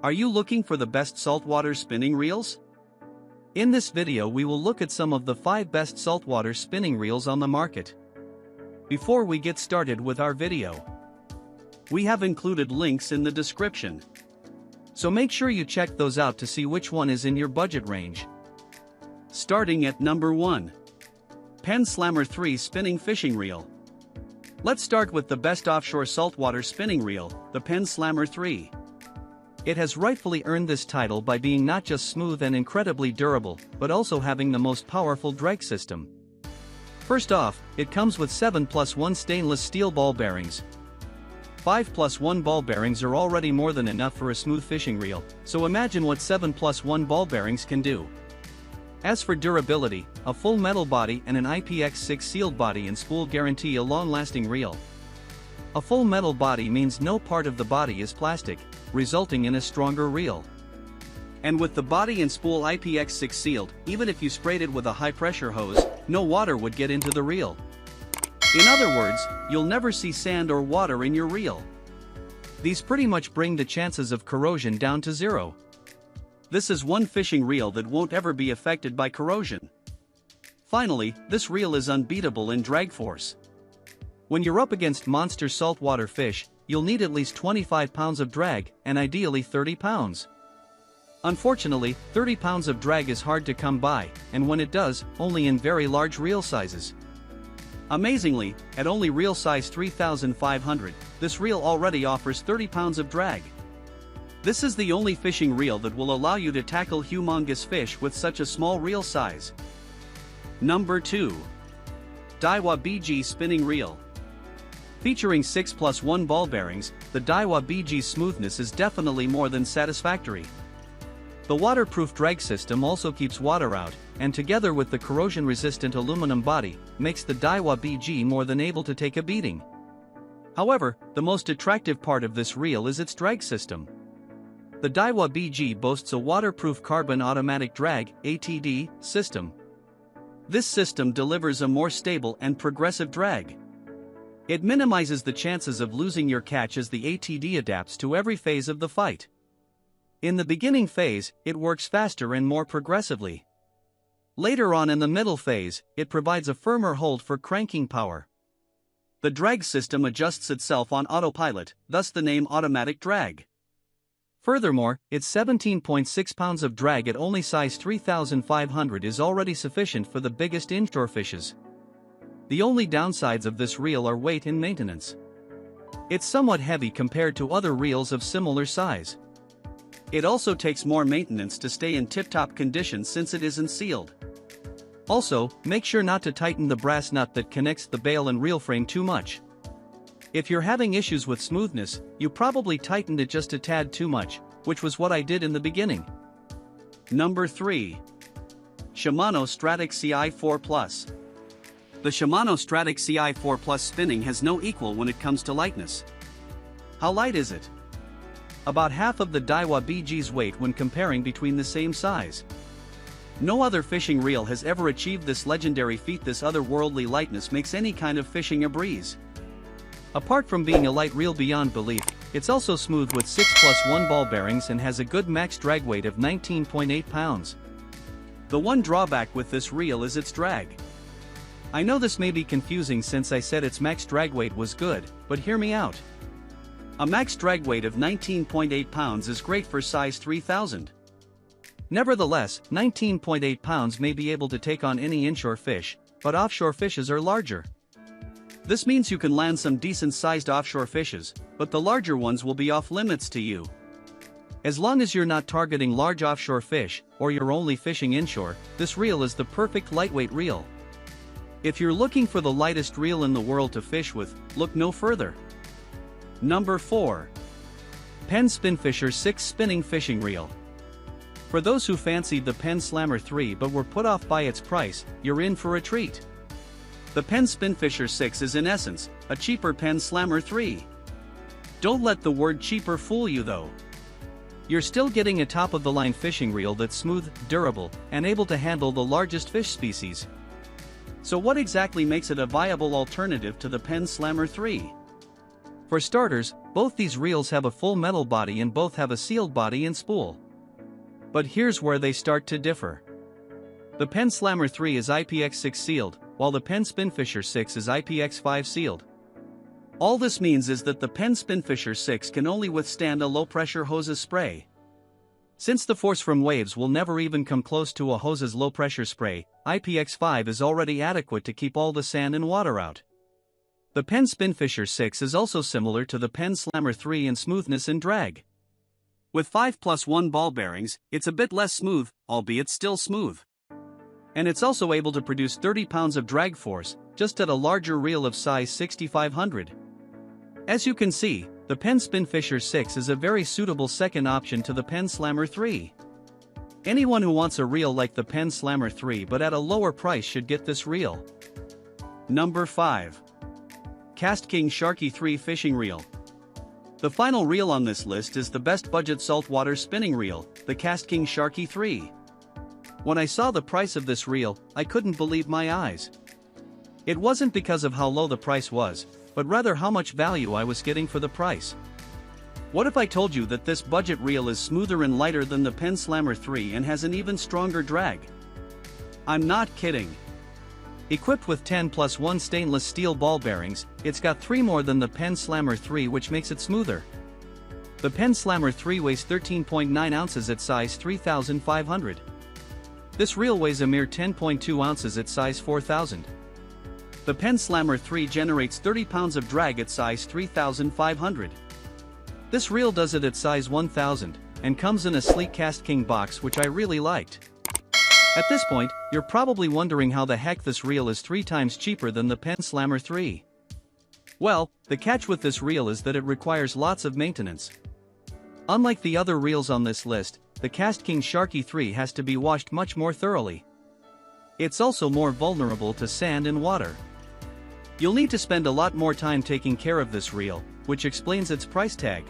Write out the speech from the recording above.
Are you looking for the best saltwater spinning reels? In this video we will look at some of the 5 best saltwater spinning reels on the market. Before we get started with our video, we have included links in the description. So make sure you check those out to see which one is in your budget range. Starting at number 1. PENN Slammer 3 Spinning Fishing Reel. Let's start with the best offshore saltwater spinning reel, the PENN Slammer 3. It has rightfully earned this title by being not just smooth and incredibly durable, but also having the most powerful drag system. First off, it comes with 7+1 stainless steel ball bearings. 5+1 ball bearings are already more than enough for a smooth fishing reel, so imagine what 7+1 ball bearings can do. As for durability, a full metal body and an IPX6 sealed body and spool guarantee a long-lasting reel. A full metal body means no part of the body is plastic, resulting in a stronger reel. And with the body and spool IPX6 sealed, even if you sprayed it with a high-pressure hose, no water would get into the reel. In other words, you'll never see sand or water in your reel. These pretty much bring the chances of corrosion down to zero. This is one fishing reel that won't ever be affected by corrosion. Finally, this reel is unbeatable in drag force. When you're up against monster saltwater fish, you'll need at least 25 pounds of drag, and ideally 30 pounds. Unfortunately, 30 pounds of drag is hard to come by, and when it does, only in very large reel sizes. Amazingly, at only reel size 3,500, this reel already offers 30 pounds of drag. This is the only fishing reel that will allow you to tackle humongous fish with such a small reel size. Number 2. Daiwa BG Spinning Reel. Featuring 6+1 ball bearings, the Daiwa BG's smoothness is definitely more than satisfactory. The waterproof drag system also keeps water out, and together with the corrosion-resistant aluminum body, makes the Daiwa BG more than able to take a beating. However, the most attractive part of this reel is its drag system. The Daiwa BG boasts a waterproof carbon automatic drag (ATD) system. This system delivers a more stable and progressive drag. It minimizes the chances of losing your catch as the ATD adapts to every phase of the fight. In the beginning phase, it works faster and more progressively. Later on in the middle phase, it provides a firmer hold for cranking power. The drag system adjusts itself on autopilot, thus the name automatic drag. Furthermore, its 17.6 pounds of drag at only size 3,500 is already sufficient for the biggest inshore fishes. The only downsides of this reel are weight and maintenance. It's somewhat heavy compared to other reels of similar size. It also takes more maintenance to stay in tip-top condition since it isn't sealed. Also, make sure not to tighten the brass nut that connects the bail and reel frame too much. If you're having issues with smoothness, you probably tightened it just a tad too much, which was what I did in the beginning. Number 3. Shimano Stradic CI4 Plus. The Shimano Stradic CI4 Plus spinning has no equal when it comes to lightness. How light is it? About half of the Daiwa BG's weight when comparing between the same size. No other fishing reel has ever achieved this legendary feat. This otherworldly lightness makes any kind of fishing a breeze. Apart from being a light reel beyond belief, it's also smooth with 6+1 ball bearings and has a good max drag weight of 19.8 pounds. The one drawback with this reel is its drag. I know this may be confusing since I said its max drag weight was good, but hear me out. A max drag weight of 19.8 pounds is great for size 3000. Nevertheless, 19.8 pounds may be able to take on any inshore fish, but offshore fishes are larger. This means you can land some decent-sized offshore fishes, but the larger ones will be off limits to you. As long as you're not targeting large offshore fish, or you're only fishing inshore, this reel is the perfect lightweight reel. If you're looking for the lightest reel in the world to fish with, look no further. Number 4. PENN Spinfisher 6 Spinning Fishing Reel. For those who fancied the PENN Slammer 3 but were put off by its price, you're in for a treat. The PENN Spinfisher 6 is in essence, a cheaper PENN Slammer 3. Don't let the word cheaper fool you though. You're still getting a top-of-the-line fishing reel that's smooth, durable, and able to handle the largest fish species. So what exactly makes it a viable alternative to the PENN Slammer 3? For starters, both these reels have a full metal body and both have a sealed body and spool. But here's where they start to differ. The PENN Slammer 3 is IPX6 sealed, while the PENN Spinfisher 6 is IPX5 sealed. All this means is that the PENN Spinfisher 6 can only withstand a low-pressure hose's spray. Since the force from waves will never even come close to a hose's low-pressure spray, IPX5 is already adequate to keep all the sand and water out. The PENN Spinfisher 6 is also similar to the PENN Slammer 3 in smoothness and drag. With 5+1 ball bearings, it's a bit less smooth, albeit still smooth. And it's also able to produce 30 pounds of drag force, just at a larger reel of size 6500. As you can see, the PENN Spinfisher 6 is a very suitable second option to the PENN Slammer 3. Anyone who wants a reel like the PENN Slammer 3 but at a lower price should get this reel. Number 5. KastKing Sharky 3 Fishing Reel. The final reel on this list is the best budget saltwater spinning reel, the KastKing Sharky 3. When I saw the price of this reel, I couldn't believe my eyes. It wasn't because of how low the price was, but rather how much value I was getting for the price. What if I told you that this budget reel is smoother and lighter than the PENN Slammer 3 and has an even stronger drag? I'm not kidding. Equipped with 10+1 stainless steel ball bearings, it's got 3 more than the PENN Slammer 3, which makes it smoother. The PENN Slammer 3 weighs 13.9 ounces at size 3500. This reel weighs a mere 10.2 ounces at size 4000. The PENN Slammer 3 generates 30 pounds of drag at size 3500. This reel does it at size 1000, and comes in a sleek KastKing box, which I really liked. At this point, you're probably wondering how the heck this reel is 3 times cheaper than the PENN Slammer 3. Well, the catch with this reel is that it requires lots of maintenance. Unlike the other reels on this list, the KastKing Sharky 3 has to be washed much more thoroughly. It's also more vulnerable to sand and water. You'll need to spend a lot more time taking care of this reel, which explains its price tag.